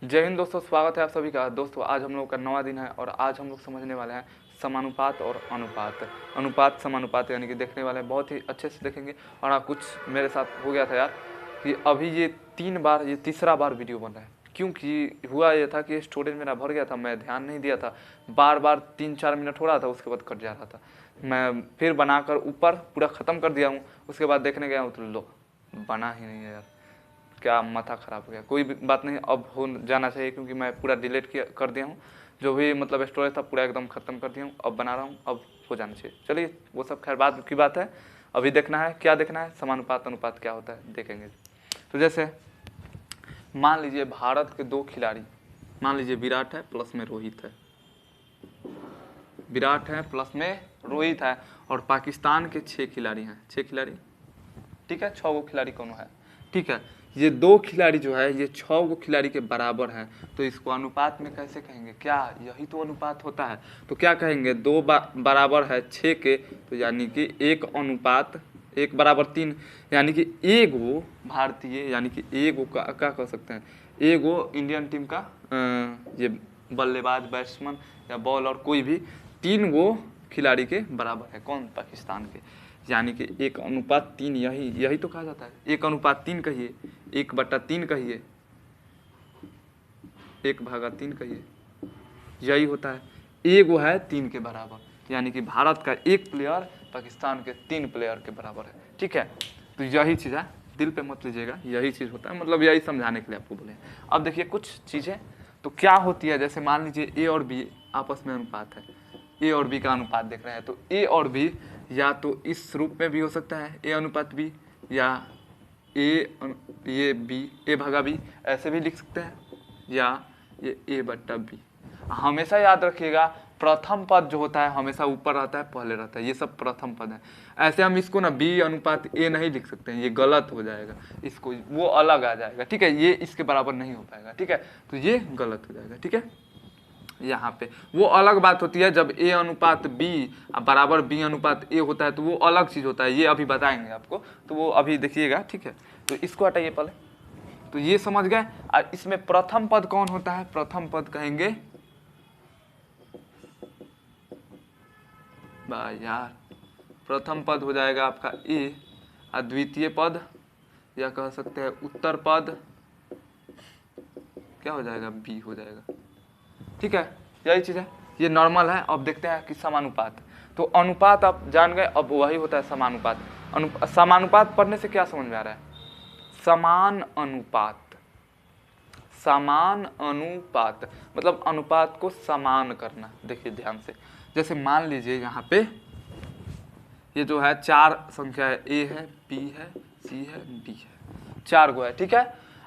जय हिंद दोस्तों, स्वागत है आप सभी का। दोस्तों आज हम लोग का नवा दिन है और आज हम लोग समझने वाले हैं समानुपात और अनुपात। अनुपात समानुपात यानी कि देखने वाले हैं, बहुत ही अच्छे से देखेंगे। और हाँ, कुछ मेरे साथ हो गया था यार कि अभी ये तीसरा बार वीडियो बन रहा है, क्योंकि हुआ ये था कि स्टोरेज मेरा भर गया था, मैं ध्यान नहीं दिया था, बार बार 3-4 मिनट हो रहा था, उसके बाद कट जा रहा था। मैं फिर बनाकर ऊपर पूरा ख़त्म कर दिया हूँ, उसके बाद देखने गया हूँ तो लो बना ही नहीं है यार, क्या माथा ख़राब हो गया। कोई बात नहीं, अब हो जाना चाहिए क्योंकि मैं पूरा डिलीट कर दिया हूँ, जो भी मतलब स्टोरेज था पूरा एकदम ख़त्म कर दिया हूँ। अब बना रहा हूँ, अब हो जाना चाहिए। चलिए वो सब खैर बाद की बात है, अभी देखना है क्या देखना है, समानुपात अनुपात क्या होता है देखेंगे। तो जैसे मान लीजिए भारत के 2 खिलाड़ी, मान लीजिए विराट है प्लस में रोहित है, विराट है प्लस में रोहित है, और पाकिस्तान के 6 खिलाड़ी हैं, 6 खिलाड़ी, ठीक है, 6 गो खिलाड़ी कौन है, ठीक है। ये 2 खिलाड़ी जो है ये 6 गो खिलाड़ी के बराबर हैं, तो इसको अनुपात में कैसे कहेंगे? क्या यही तो अनुपात होता है। तो क्या कहेंगे? 2 बराबर है 6 के, तो यानी कि 1 अनुपात 1 बराबर 3, यानी कि एक वो भारतीय, यानी कि एक वो क्या कह सकते हैं, एक वो इंडियन टीम का ये बल्लेबाज, बैट्समैन या बॉलर कोई भी 3 गो खिलाड़ी के बराबर है। कौन? पाकिस्तान के। यानी कि 1:3, यही तो कहा जाता है। 1:3 कहिए, 1/3 कहिए, 1/3 कहिए, यही होता है। एक वो है 3 के बराबर, यानी कि भारत का 1 प्लेयर पाकिस्तान के 3 प्लेयर के बराबर है, ठीक है। तो यही चीज़ है, दिल पे मत लीजिएगा, यही चीज़ होता है, मतलब यही समझाने के लिए आपको बोले। अब देखिए कुछ चीज़ें तो क्या होती है, जैसे मान लीजिए ए और बी आपस में अनुपात है, ए और बी का अनुपात देख रहे हैं, तो ए और बी या तो इस रूप में भी हो सकता है, ए अनुपात बी, या ये बी, ए भागा बी, ऐसे भी लिख सकते हैं, या ये ए बट्टा बी। हमेशा याद रखिएगा प्रथम पद जो होता है हमेशा ऊपर रहता है, पहले रहता है, ये सब प्रथम पद है। ऐसे हम इसको ना बी अनुपात ए नहीं लिख सकते हैं, ये गलत हो जाएगा, इसको वो अलग आ जाएगा, ठीक है, ये इसके बराबर नहीं हो पाएगा, ठीक है, तो ये गलत हो जाएगा, ठीक है। यहाँ पे वो अलग बात होती है, जब ए अनुपात बी बराबर बी अनुपात ए होता है तो वो अलग चीज़ होता है, ये अभी बताएंगे आपको, तो वो अभी देखिएगा, ठीक है। तो इसको हटाइए पहले, तो ये समझ गए। और इसमें प्रथम पद कौन होता है? प्रथम पद कहेंगे यार, प्रथम पद हो जाएगा आपका ए, और द्वितीय पद या कह सकते हैं उत्तर पद क्या हो जाएगा? बी हो जाएगा, ठीक है, यही चीज़ है, ये नॉर्मल है। अब देखते हैं कि समानुपात। तो अनुपात आप जान गए, अब वही होता है समानुपात। समानुपात पढ़ने से क्या समझ में आ रहा है? समान अनुपात, समान अनुपात मतलब अनुपात को समान करना। देखिए ध्यान से, जैसे मान लीजिए यहाँ पे ये जो है 4 संख्या है, ए है, बी है, सी है, डी है, 4 गो है, ठीक है।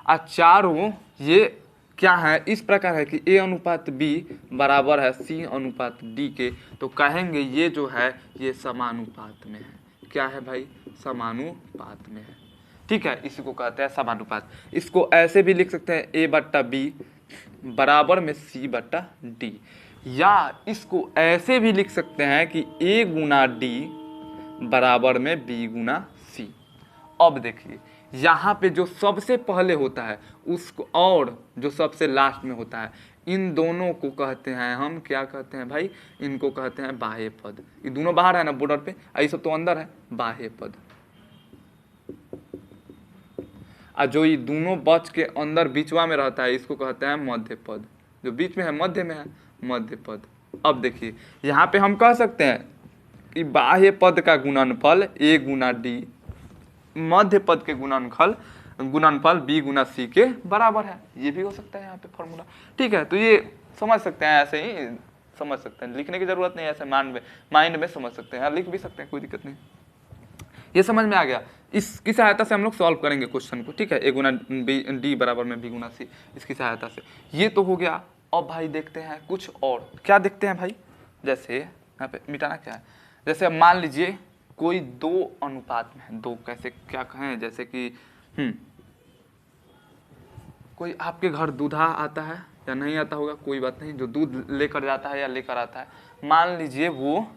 और चारों ये क्या है? इस प्रकार है कि ए अनुपात बी बराबर है सी अनुपात डी के, तो कहेंगे ये जो है ये समानुपात में है। क्या है भाई? समानुपात में है, ठीक है, इसी को कहते हैं समानुपात। इसको ऐसे भी लिख सकते हैं ए बट्टा बी बराबर में सी बट्टा डी, या इसको ऐसे भी लिख सकते हैं कि ए गुना डी बराबर में बी गुना सी। अब देखिए यहाँ पे जो सबसे पहले होता है उसको और जो सबसे लास्ट में होता है, इन दोनों को कहते हैं हम, क्या कहते हैं भाई? इनको कहते हैं बाह्य पद। ये दोनों बाहर है ना बॉर्डर पे, ये सब तो अंदर है, बाह्य पद। और जो ये दोनों बच के अंदर बीचवा में रहता है इसको कहते हैं मध्य पद, जो बीच में है मध्य में है, मध्य पद। अब देखिए यहाँ पे हम कह सकते हैं कि बाह्य पद का गुणनफल ए गुना डी, मध्य पद के गुणनफल बी गुना सी के बराबर है। ये भी हो सकता है यहाँ पे फॉर्मूला, ठीक है। तो ये समझ सकते हैं, ऐसे ही समझ सकते हैं, लिखने की जरूरत नहीं है, ऐसे माइंड में समझ सकते हैं, लिख भी सकते हैं, कोई दिक्कत नहीं। ये समझ में आ गया। इसकी सहायता से हम लोग सॉल्व करेंगे क्वेश्चन को, ठीक है। ए गुना डी बराबर में बी गुना सी, इसकी सहायता से। ये तो हो गया। अब भाई देखते हैं कुछ और, क्या देखते हैं भाई? जैसे यहाँ पे मिटाना क्या है, जैसे मान लीजिए कोई 2 अनुपात में है, 2 कैसे क्या कहें, जैसे कि कोई आपके घर दूल्हा आता है या नहीं आता होगा, कोई बात नहीं, जो दूध लेकर जाता है या लेकर आता है, मान लीजिए वो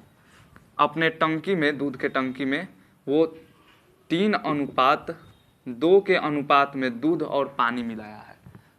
अपने टंकी में, दूध के टंकी में वो 3:2 के अनुपात में दूध और पानी मिलाया है,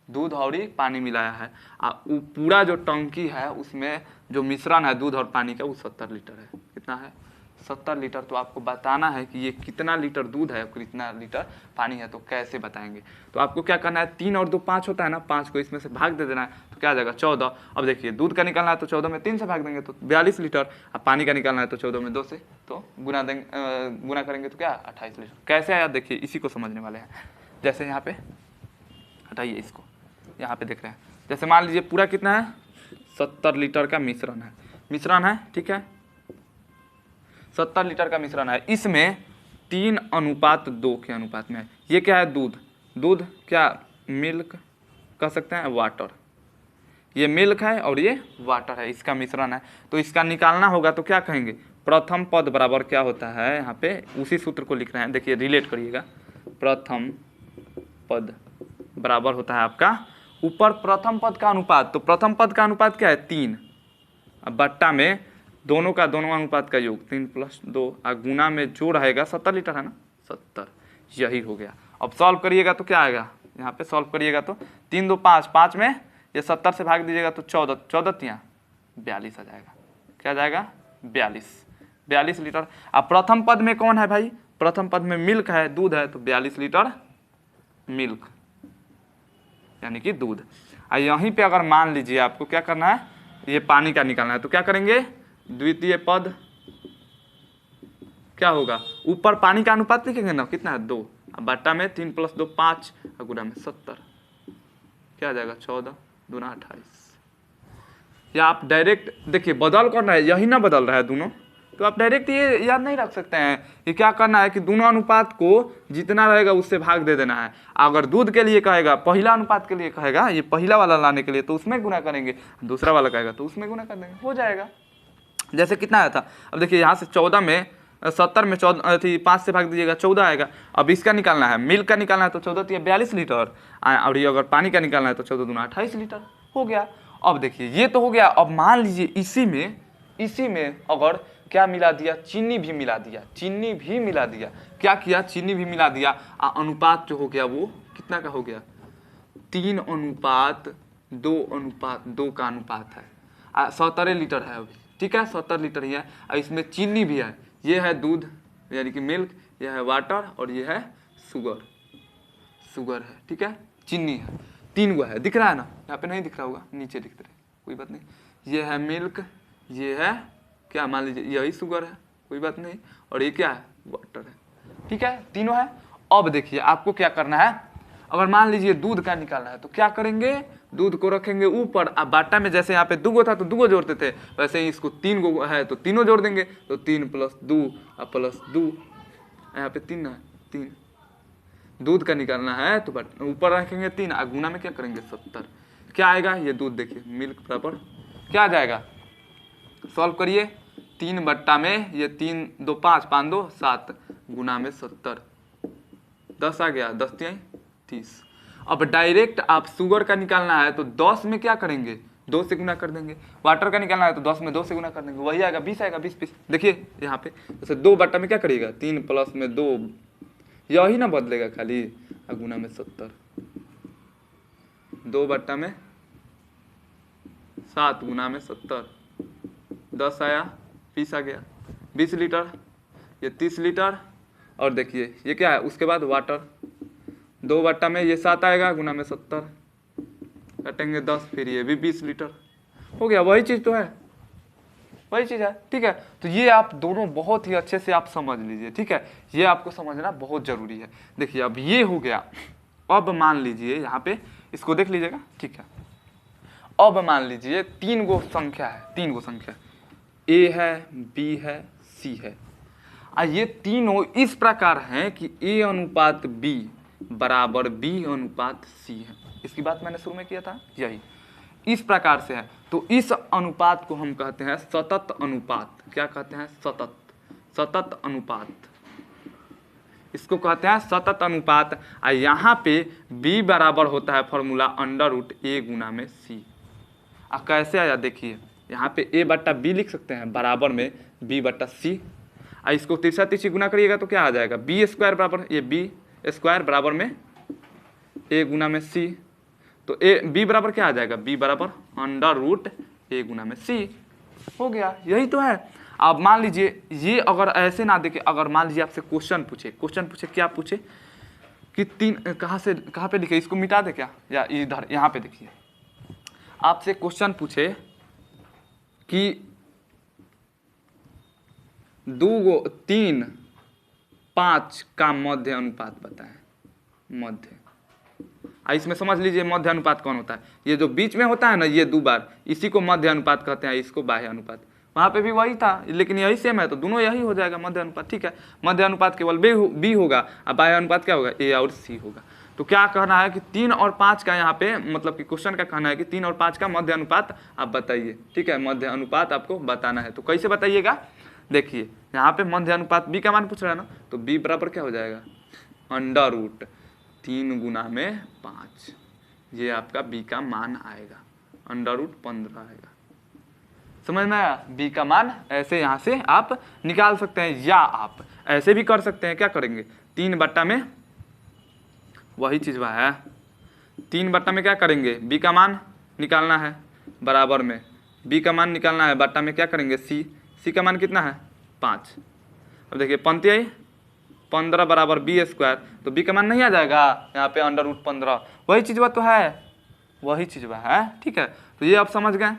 दूध और ही पानी मिलाया है। वो पूरा जो टंकी है उसमें जो मिश्रण है दूध और पानी का वो 70 लीटर है। कितना है? 70 लीटर। तो आपको बताना है कि ये कितना लीटर दूध है और कितना लीटर पानी है। तो कैसे बताएंगे? तो आपको क्या करना है, 3 और 2 5 होता है ना, 5 को इसमें से भाग दे देना है तो क्या आ जाएगा 14। अब देखिए दूध का निकालना है तो 14 में 3 से भाग देंगे तो 42 लीटर। अब पानी का निकालना है तो 14 में 2 से तो गुना देंगे, गुना करेंगे तो क्या 28 लीटर। कैसे आया देखिए, इसी को समझने वाले हैं। जैसे यहाँ पे हटाइए इसको, यहाँ पे देख रहे हैं, जैसे मान लीजिए पूरा कितना है 70 लीटर का मिश्रण है, ठीक है 70 लीटर का मिश्रण है। इसमें 3:2 के अनुपात में है। ये क्या है? दूध क्या मिल्क कह सकते हैं, वाटर। ये मिल्क है और ये वाटर है, इसका मिश्रण है। तो इसका निकालना होगा तो क्या कहेंगे, प्रथम पद बराबर क्या होता है, यहाँ पे उसी सूत्र को लिख रहे हैं, देखिए रिलेट करिएगा। प्रथम पद बराबर होता है आपका ऊपर प्रथम पद का अनुपात। तो प्रथम पद का अनुपात क्या है 3, अब बट्टा में दोनों का दोनों अनुपात का योग 3 + 2 गुना में जो रहेगा 70 लीटर है ना, 70, यही हो गया। अब सॉल्व करिएगा तो क्या आएगा, यहाँ पे सॉल्व करिएगा तो 3 2 5, 5 में ये 70 से भाग दीजिएगा तो 14, 14 42 आ जाएगा। क्या जाएगा 42 लीटर। अब प्रथम पद में कौन है भाई, प्रथम पद में मिल्क है, दूध है, तो 42 लीटर मिल्क यानी कि दूध। यहीं पे अगर मान लीजिए आपको क्या करना है, ये पानी का निकालना है तो क्या करेंगे, द्वितीय पद क्या होगा, ऊपर पानी का अनुपात लिखेंगे ना, कितना है 2, बट्टा में 3 + 2 5 गुना में 70, क्या आ जाएगा 14 दूना 28। या आप डायरेक्ट देखिए बदल करना है, यही ना बदल रहा है दोनों, तो आप डायरेक्ट ये याद नहीं रख सकते हैं। ये क्या करना है कि दोनों अनुपात को जितना रहेगा उससे भाग दे देना है। अगर दूध के लिए कहेगा, पहला अनुपात के लिए कहेगा, ये पहला वाला लाने के लिए तो उसमें गुना करेंगे, दूसरा वाला कहेगा तो उसमें गुना कर देंगे, हो जाएगा। जैसे कितना आया था, अब देखिए यहाँ से 14 में 70 में 14 थी, 5 से भाग दीजिएगा 14 आएगा। अब इसका निकालना है, मिल्क का निकालना है तो 14 थी 42 लीटर, और ये अगर पानी का निकालना है तो 14 दूना 28 लीटर हो गया। अब देखिए ये तो हो गया। अब मान लीजिए इसी में अगर क्या मिला दिया, चीनी भी मिला दिया, क्या किया, चीनी भी मिला दिया, अनुपात जो हो गया वो कितना का हो गया, 3:2 का अनुपात है। 70 लीटर है अभी, ठीक है 70 लीटर ही है, और इसमें चीनी भी है। ये है दूध यानी कि मिल्क, ये है वाटर और ये है शुगर है, ठीक है चीनी है, 3 गो है, दिख रहा है ना, यहाँ पे नहीं दिख रहा होगा, नीचे दिख रहे, कोई बात नहीं। ये है मिल्क, ये है क्या, मान लीजिए यही शुगर है, कोई बात नहीं, और ये क्या है वाटर है, ठीक है तीनों है। अब देखिए आपको क्या करना है, अगर मान लीजिए दूध का निकालना है तो क्या करेंगे, दूध को रखेंगे ऊपर। अब बाटा में जैसे यहाँ पे 2 गो था तो 2 गो जोड़ते थे, वैसे ही इसको 3 गो है तो तीनों जोड़ देंगे, तो 3 + 2 +2, यहाँ पे 3 है, 3 दूध का निकालना है तो ऊपर रखेंगे 3, गुना में क्या करेंगे 70, क्या आएगा ये दूध, देखिए मिल्क बराबर क्या आ जाएगा, सॉल्व करिए, 3 बट्टा में ये 3 2 5 5 2 7 गुना में 70, 10 आ गया, 10 3 30। अब डायरेक्ट आप शुगर का निकालना है तो 10 में क्या करेंगे 2 से गुना कर देंगे, वाटर का निकालना है तो 10 में 2 से गुना कर देंगे, वही आएगा 20 आएगा, 20 देखिए यहाँ पे जैसे 2 बट्टा में क्या करिएगा 3 + 2, यही ना बदलेगा खाली, गुना में 70, 2 बट्टा में 7 गुना में 70, 10 आया 20 आ गया, 20 लीटर, ये 30 लीटर, और देखिए ये क्या है उसके बाद वाटर, 2 बट्टा में ये 7 आएगा गुना में 70, कटेंगे 10, फिर ये भी 20 लीटर हो गया, वही चीज़ तो है, वही चीज़ है, ठीक है। तो ये आप दोनों बहुत ही अच्छे से आप समझ लीजिए, ठीक है, ये आपको समझना बहुत ज़रूरी है। देखिए अब ये हो गया। अब मान लीजिए यहाँ पे इसको देख लीजिएगा, ठीक है। अब मान लीजिए 3 गो संख्या है, 3 गो संख्या, ए है, बी है, सी है, ये तीनों इस प्रकार हैं कि ए अनुपात बी बराबर बी अनुपात सी है। इसकी बात मैंने शुरू में किया था, यही इस प्रकार से है। तो इस अनुपात को हम कहते हैं सतत अनुपात। क्या कहते हैं, सतत अनुपात, इसको कहते हैं सतत अनुपात। यहाँ पे b बराबर होता है फॉर्मूला √a गुना में c। कैसे आया देखिए, यहाँ पे a बट्टा b लिख सकते हैं बराबर में b बट्टा c। इसको तिरछा तिरछी गुना करिएगा तो क्या आ जाएगा, b² बराबर ये b² बराबर में a गुना में c। तो ए बी बराबर क्या आ जाएगा, बी बराबर √a गुना में सी। हो गया, यही तो है। अब मान लीजिए ये अगर ऐसे ना देखे, अगर मान लीजिए आपसे क्वेश्चन पूछे क्या पूछे कि तीन कहाँ पे लिखे, इसको मिटा दे क्या, या इधर यहाँ पे देखिए, आपसे क्वेश्चन पूछे कि 2 3 5 का मध्य अनुपात बताएं। मध्य, इसमें समझ लीजिए मध्य अनुपात कौन होता है, ये जो बीच में होता है ना ये 2 बार, इसी को मध्य अनुपात कहते हैं, इसको बाह्य अनुपात। वहाँ पे भी वही था, लेकिन यही सेम है, तो दोनों यही हो जाएगा मध्य अनुपात। ठीक है, मध्य अनुपात केवल बी होगा, और बाह्य अनुपात क्या होगा, ए और सी होगा। तो क्या कहना है कि 3 और 5 का यहाँ पे, मतलब कि क्वेश्चन का कहना है कि 3 और 5 का मध्य अनुपात आप बताइए। ठीक है, मध्य अनुपात आपको बताना है, तो कैसे बताइएगा, देखिए यहाँ पे मध्य अनुपात बी का मान पूछ रहा है ना, तो बी बराबर क्या हो जाएगा, √3 गुना में 5, ये आपका बी का मान आएगा, √15 आएगा। समझ में आया, बी का मान ऐसे यहाँ से आप निकाल सकते हैं, या आप ऐसे भी कर सकते हैं। क्या करेंगे, 3 बट्टा में वही चीज़ वह है, 3 बट्टा में क्या करेंगे, बी का मान निकालना है, बराबर में बी का मान निकालना है, बट्टा में क्या करेंगे, सी का मान कितना है 5। अब देखिए पंक्ति आई 15 बराबर b², तो बी का मान नहीं आ जाएगा यहाँ पे √15, वही चीज़ वह तो है, वही चीज़ वह है। ठीक है, तो ये आप समझ गए,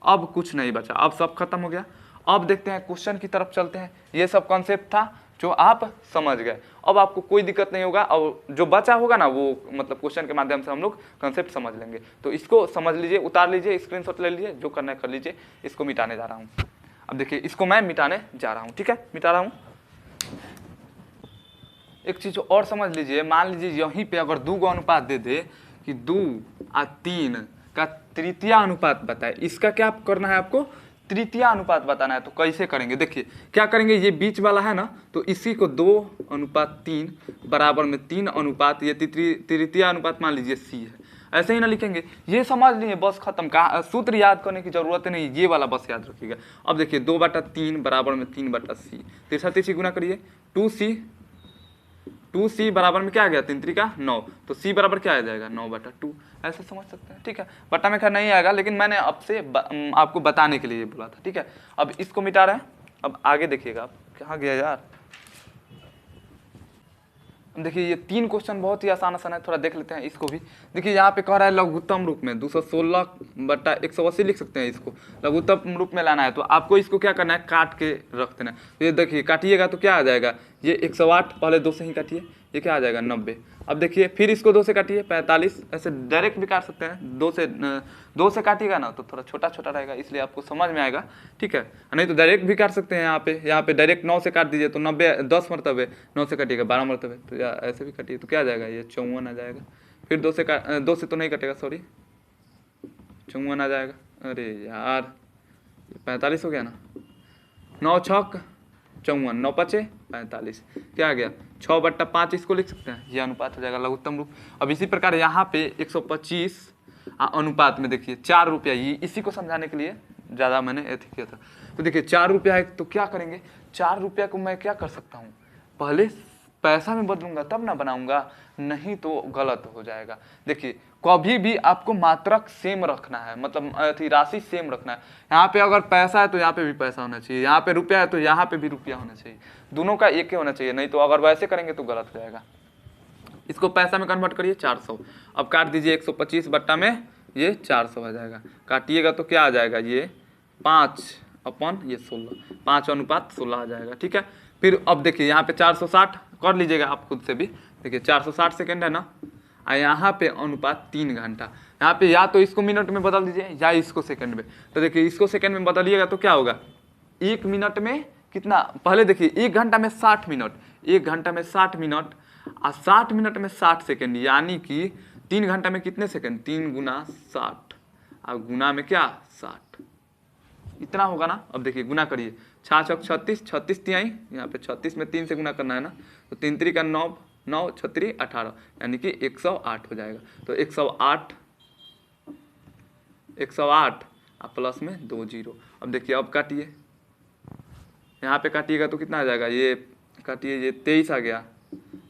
अब कुछ नहीं बचा, अब सब खत्म हो गया। अब देखते हैं क्वेश्चन की तरफ चलते हैं। ये सब कॉन्सेप्ट था जो आप समझ गए, अब आपको कोई दिक्कत नहीं होगा, और जो बचा होगा ना वो मतलब क्वेश्चन के माध्यम से हम लोग कॉन्सेप्ट समझ लेंगे। तो इसको समझ लीजिए, उतार लीजिए, स्क्रीनशॉट ले लीजिए, जो करना है कर लीजिए। इसको मिटाने जा रहा हूँ। अब देखिए इसको मैं मिटाने जा रहा हूँ। ठीक है, मिटा रहा हूँ। एक चीज़ और समझ लीजिए, मान लीजिए यहीं पे अगर 2 अनुपात दे दे कि 2 और 3 का तृतीय अनुपात बताए, इसका क्या करना है आपको, तृतीय अनुपात बताना है। तो कैसे करेंगे, देखिए क्या करेंगे, ये बीच वाला है ना, तो इसी को 2:3 बराबर में 3 अनुपात, ये तृतीय अनुपात मान लीजिए सी है, ऐसे ही ना लिखेंगे। ये समझ लिए, बस खत्म, का सूत्र याद करने की जरूरत नहीं, ये वाला बस याद रखिएगा। अब देखिए 2/3 बराबर में 3/c, तीसरा तीसरी गुना करिए, 2c बराबर में क्या आ गया, 3 3 का 9, तो c बराबर क्या आ जाएगा 9/2, ऐसे समझ सकते हैं। ठीक है, बट्टा में खैर नहीं आएगा, लेकिन मैंने आपसे आपको बताने के लिए बोला था। ठीक है, अब इसको मिटा रहे हैं। अब आगे देखिएगा, आप कहाँ गया यार, देखिए ये 3 क्वेश्चन बहुत ही आसान है, थोड़ा देख लेते हैं इसको भी। देखिए यहाँ पे कह रहा है लघुत्तम रूप में 216/180 लिख सकते हैं, इसको लघुत्तम रूप में लाना है। तो आपको इसको क्या करना है, काट के रख देना है। तो ये देखिए काटिएगा तो क्या आ जाएगा, ये 108, पहले 2 से ही काटिए, ये क्या आ जाएगा 90। अब देखिए फिर इसको 2 से काटिए 45, ऐसे डायरेक्ट भी काट सकते हैं। 2 से काटिएगा ना तो थोड़ा छोटा छोटा रहेगा, इसलिए आपको समझ में आएगा। ठीक है, नहीं तो डायरेक्ट भी काट सकते हैं। यहाँ पे डायरेक्ट 9 से काट दीजिए तो 90, 10 मरतबे, 9 से काटिएगा 12 मरतबे, तो ऐसे भी काटिए तो क्या आ जाएगा, ये 54 आ जाएगा। फिर 2 से तो नहीं कटेगा, सॉरी 54 आ जाएगा। अरे यार 45 हो गया ना, 9 छक 54, 9 पचे 45, क्या आ गया 6/5, इसको लिख सकते हैं, ये अनुपात हो जाएगा लघुत्तम रूप। अब इसी प्रकार यहाँ पे 125 अनुपात में देखिए 4 रुपया, ये इसी को समझाने के लिए ज़्यादा मैंने ऐसे किया था। तो देखिए 4 रुपया है, तो क्या करेंगे, 4 रुपया को मैं क्या कर सकता हूँ, पहले पैसा में बदलूंगा तब ना बनाऊंगा, नहीं तो गलत हो जाएगा। देखिए कभी भी आपको मात्रक सेम रखना है, मतलब राशि सेम रखना है। यहाँ पे अगर पैसा है तो यहाँ पे भी पैसा होना चाहिए, यहाँ पे रुपया है तो यहाँ पे भी रुपया होना चाहिए, दोनों का एक ही होना चाहिए, नहीं तो अगर वैसे करेंगे तो गलत हो जाएगा। इसको पैसा में कन्वर्ट करिए 400, अब काट दीजिए 125 बट्टा में ये 400 आ जाएगा, काटिएगा तो क्या आ जाएगा, ये 5/16, 5:16 आ जाएगा। ठीक है, फिर अब देखिए यहाँ पे 460 कर लीजिएगा आप खुद से भी। देखिए 460 सेकेंड है ना, और यहाँ पे अनुपात 3 घंटा। यहाँ पे या तो इसको मिनट में बदल दीजिए या इसको सेकंड में। तो देखिए इसको सेकंड में बदलिएगा तो क्या होगा, 1 मिनट में कितना, पहले देखिए 1 घंटा में 60 मिनट, 1 घंटा में 60 मिनट और 60 मिनट में 60 सेकेंड, यानी कि 3 घंटा में कितने सेकेंड, 3 गुना 60 और गुना में क्या 60, इतना होगा ना। अब देखिए गुना करिए, 6 36, 36 तिहाई, यहाँ पे 36 में 3 से गुना करना है ना, तो 3 3 का 9, 9 6 18, यानी कि 108 हो जाएगा। तो 108 और प्लस में 2 जीरो। अब देखिए अब काटिए, यहाँ पे काटिएगा तो कितना आ जाएगा, ये काटिए, ये 23 आ गया,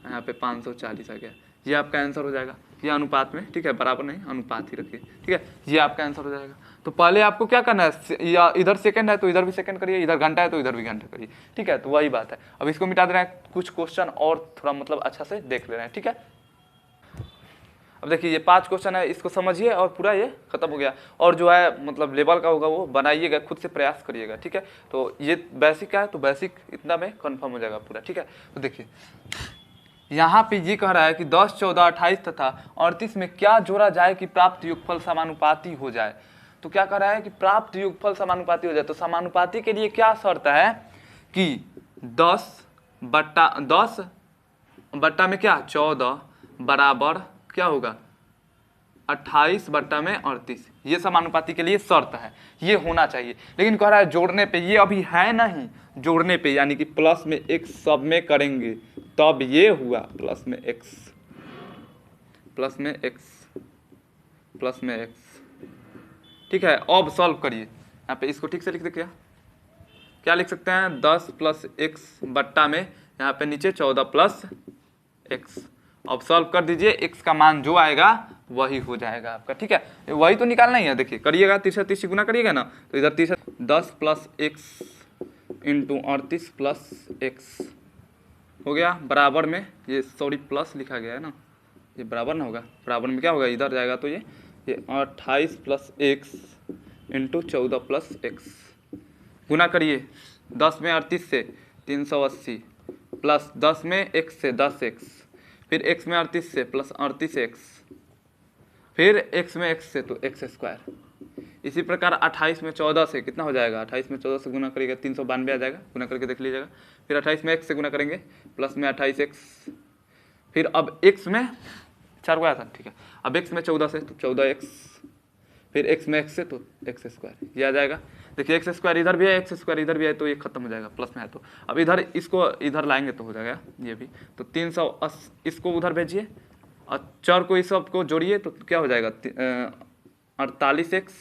यहाँ पे 540 आ गया। ये आपका आंसर हो जाएगा, ये अनुपात में, ठीक है, बराबर नहीं अनुपात ही रखिए, ठीक है, ये आपका आंसर हो जाएगा। तो पहले आपको क्या करना है, या इधर सेकंड है तो इधर भी सेकंड करिए, इधर घंटा है तो इधर भी घंटा करिए, ठीक है, तो वही बात है। अब इसको मिटा दे रहे हैं, कुछ क्वेश्चन और थोड़ा मतलब अच्छा से देख ले रहे हैं, ठीक है। अब देखिए ये 5 क्वेश्चन है, इसको समझिए और पूरा ये खत्म हो गया। और जो है मतलब लेवल का होगा वो बनाइएगा, खुद से प्रयास करिएगा, ठीक है। तो ये बेसिक का है, तो बेसिक इतना में कंफर्म हो जाएगा पूरा, ठीक है। तो देखिए यहाँ पे ये कह रहा है कि 10, 14, 28 तथा 38 में क्या जोड़ा जाए कि प्राप्त योगफल समानुपाती हो जाए। तो क्या कह रहा है कि प्राप्त योगफल समानुपाती हो जाए। तो समानुपाती के लिए क्या शर्त है कि 10 बट्टा में क्या 14 बराबर क्या होगा 28 बट्टा में 38, ये समानुपाती के लिए शर्त है, ये होना चाहिए। लेकिन कह रहा है जोड़ने पे, ये अभी है नहीं, जोड़ने पे यानी कि प्लस में x सब में करेंगे तब ये हुआ प्लस में x, ठीक है। अब सॉल्व करिए, यहाँ पे इसको ठीक से लिख दे, क्या लिख सकते हैं 10 + x बट्टा में यहाँ पे नीचे 14 + x। अब सॉल्व कर दीजिए, x का मान जो आएगा वही हो जाएगा आपका, ठीक है, वही तो निकालना ही है। देखिए करिएगा, 30 गुना करिएगा ना, तो इधर 10 + x × 38 + x हो गया, बराबर में ये सॉरी प्लस लिखा गया है ना, ये बराबर ना होगा, बराबर में क्या होगा इधर जाएगा तो ये 28 + x × 14 + x गुना करिए, 10 में 38 से 380 प्लस 10 में x से 10x, फिर x में 38 से प्लस 38x, फिर x में x से तो x²। इसी प्रकार 28 में 14 से कितना हो जाएगा, 28 में 14 से गुना करिएगा 392 आ जाएगा, गुना करके देख लीजिएगा। फिर 28 में x से गुना करेंगे, प्लस में 28x, फिर अब x में 4 आया था, ठीक है, अब x में 14 से तो 14x, फिर x में x से तो x², ये आ जाएगा। देखिए x² इधर भी है, x² इधर भी है, तो ये खत्म हो जाएगा, प्लस में है तो अब इधर इसको इधर लाएंगे तो हो जाएगा ये भी, तो 380 इसको उधर भेजिए और चर को इस सब को जोड़िए तो क्या हो जाएगा 48x,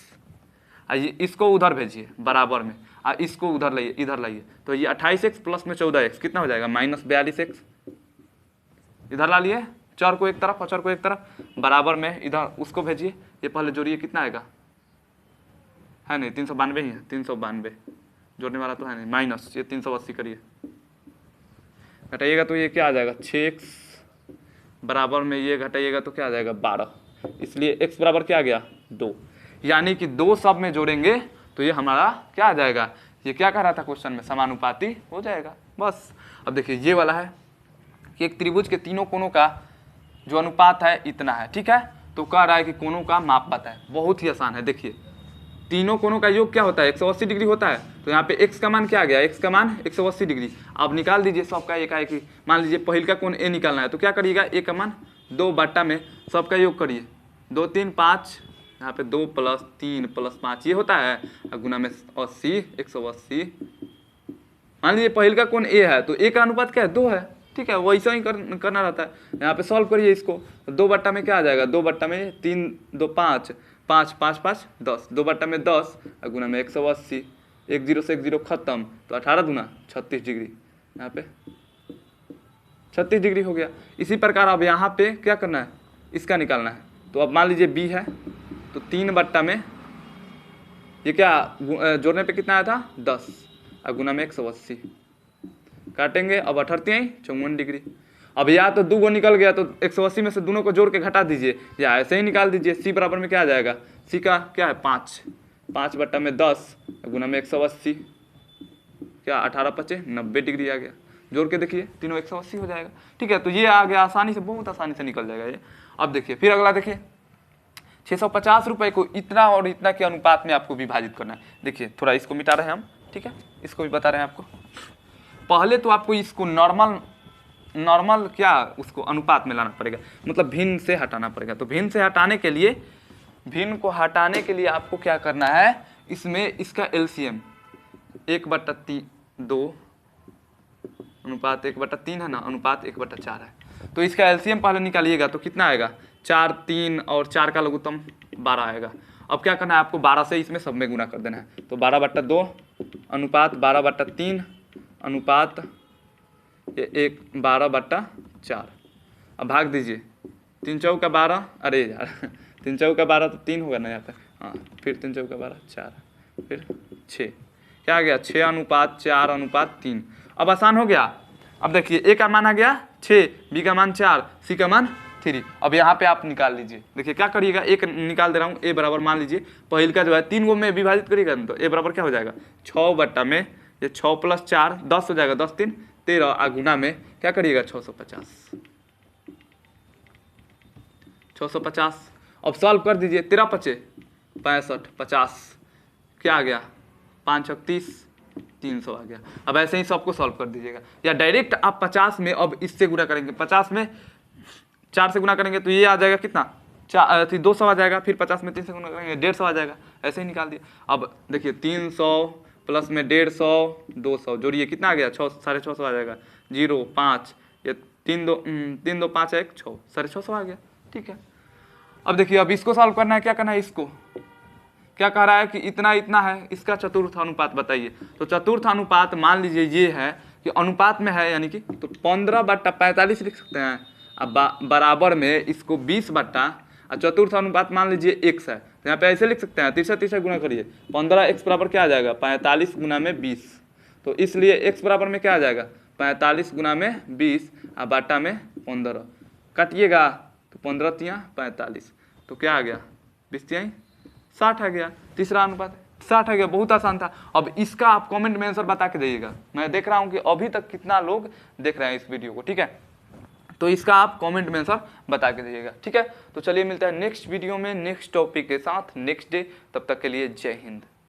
ये इसको उधर भेजिए बराबर में, इसको उधर लाइए, इधर लाइए, तो ये 28x प्लस में 14x कितना हो जाएगा -42x, इधर ला लिए चर को एक तरफ और चर को एक तरफ, बराबर में इधर उसको भेजिए, ये पहले जोड़िए कितना आएगा, है नहीं 392 ही है, 392 जोड़ने वाला तो है नहीं, माइनस ये 380 करिए, घटाइएगा तो ये क्या आ जाएगा 6x, बराबर में ये घटाइएगा तो क्या आ जाएगा 12, इसलिए x बराबर क्या आ गया 2, यानी कि 2 सब में जोड़ेंगे तो ये हमारा क्या आ जाएगा, ये क्या कह रहा था क्वेश्चन में, समानुपाती हो जाएगा बस। अब देखिए ये वाला है कि एक त्रिभुज के तीनों कोणों का जो अनुपात है इतना है, ठीक है, तो कह रहा है कि कोणों का माप पता है, बहुत ही आसान है। देखिए तीनों कोणों का योग क्या होता है 180 डिग्री होता है, तो यहाँ पे x का मान क्या आ गया, x का मान 180 डिग्री। आप निकाल दीजिए सबका एक ही, मान लीजिए पहिल का कोण a निकालना है तो क्या करिएगा, a का मान 2 बट्टा में सबका योग करिए, 2 3 5, यहाँ पे 2 + 3 + 5 ये होता है, गुना में 80 180, मान लीजिए पहिल का कोण a है तो a का अनुपात क्या है 2 है, ठीक है, वैसा ही करना रहता है। यहाँ पे सॉल्व करिए इसको, 2 बट्टा में क्या आ जाएगा, 2 बट्टा में 3 2 5 5 5 5 10, 2 बट्टा में 10 गुना में 180, 1 0 से 1 0 खत्म, तो 18 दूना 36 डिग्री, यहाँ पे 36 डिग्री हो गया। इसी प्रकार अब यहाँ पे क्या करना है, इसका निकालना है, तो अब मान लीजिए b है तो 3 बट्टा में ये क्या जोड़ने पे कितना आया था 10 गुना में 180, काटेंगे, अब 38 54 डिग्री। अब या तो 2 निकल गया तो 180 में से दोनों को जोड़ के घटा दीजिए, या ऐसे ही निकाल दीजिए। c बराबर में क्या आ जाएगा, c का क्या है 5 बट्टा में 10 गुना में 180, क्या 18 × 5 = 90 डिग्री आ गया। जोड़ के देखिए तीनों 180 हो जाएगा, ठीक है, तो ये आ गया आसानी से, बहुत आसानी से निकल जाएगा ये। अब देखिए फिर अगला देखिए 650 रुपये को इतना और इतना के अनुपात में आपको विभाजित करना है। देखिए थोड़ा इसको मिटा रहे हैं हम, ठीक है, इसको भी बता रहे हैं आपको। पहले तो आपको इसको नॉर्मल क्या उसको अनुपात में लाना पड़ेगा, मतलब भिन्न से हटाना पड़ेगा। तो भिन्न से हटाने के लिए, भिन्न को हटाने के लिए आपको क्या करना है, इसमें इसका एलसीएम 1/2 अनुपात 1/3 है ना, अनुपात 1/4 है, तो इसका एलसीएम पहले निकालिएगा तो कितना आएगा 4 3 और 4 का लघुत्तम 12 आएगा। अब क्या करना है आपको 12 से इसमें सब में गुना कर देना है, तो 12/2 अनुपात 12/3 अनुपात ये 12/4। अब भाग दीजिए, 3 चौका 12, अरे यार 3 चौका 12 तो 3 होगा ना यहाँ पे, हाँ फिर 3 चौका 12 4, फिर 6, क्या आ गया 6:4:3। अब आसान हो गया। अब देखिए ए का मान आ गया 6, बी का मान 4, सी का मान 3। अब यहाँ पे आप निकाल लीजिए। देखिए क्या करिएगा, एक निकाल दे रहा हूँ, ए बराबर मान लीजिए पहिल का जो है 3 गो में विभाजित करिएगा तो ए बराबर क्या हो जाएगा 6 बट्टा में ये 6 + 4 10 हो जाएगा, 10 3 13 और गुना में क्या करिएगा 650। 650 अब सॉल्व कर दीजिए, 13 × 5 = 65, 50 क्या आ गया 5 × 30 300 आ गया। अब ऐसे ही सबको सॉल्व कर दीजिएगा, या डायरेक्ट आप 50 में अब इससे गुना करेंगे, 50 में 4 से गुना करेंगे तो ये आ जाएगा कितना 200 आ जाएगा, फिर 50 में 3 से गुना करेंगे 150 आ जाएगा, ऐसे ही निकाल दिया। अब देखिए 300 प्लस में 150 200 जोड़िए कितना आ गया 650 आ जाएगा, 0 5 ये 3 2 5 1 6 650 आ गया, ठीक है। अब देखिए अब इसको सॉल्व करना है, क्या करना है, इसको क्या कह रहा है कि इतना इतना है, इसका चतुर्थ अनुपात बताइए। तो चतुर्थ अनुपात मान लीजिए ये है कि अनुपात में है, यानी कि तो 15/45 लिख सकते हैं। अब बराबर में इसको 20 बट्टा चतुर्थ अनुपात मान लीजिए x है, तो यहाँ पे ऐसे लिख सकते हैं 30 गुना करिए 15x बराबर क्या आ जाएगा 45 गुना में 20। तो इसलिए x बराबर में क्या आ जाएगा 45 गुना में 20 और बट्टा में 15 काटिएगा तो 15 × 45 तो क्या आ गया 20 × 60 आ गया। तीसरा अनुपात 60 आ गया, बहुत आसान था। अब इसका आप कमेंट में आंसर बता के जाइएगा। मैं देख रहा हूँ कि अभी तक कितना लोग देख रहे हैं इस वीडियो को, ठीक है। तो इसका आप कमेंट में आंसर बता के जाइएगा, ठीक है। तो चलिए मिलता है नेक्स्ट वीडियो में नेक्स्ट टॉपिक के साथ नेक्स्ट डे, तब तक के लिए जय हिंद।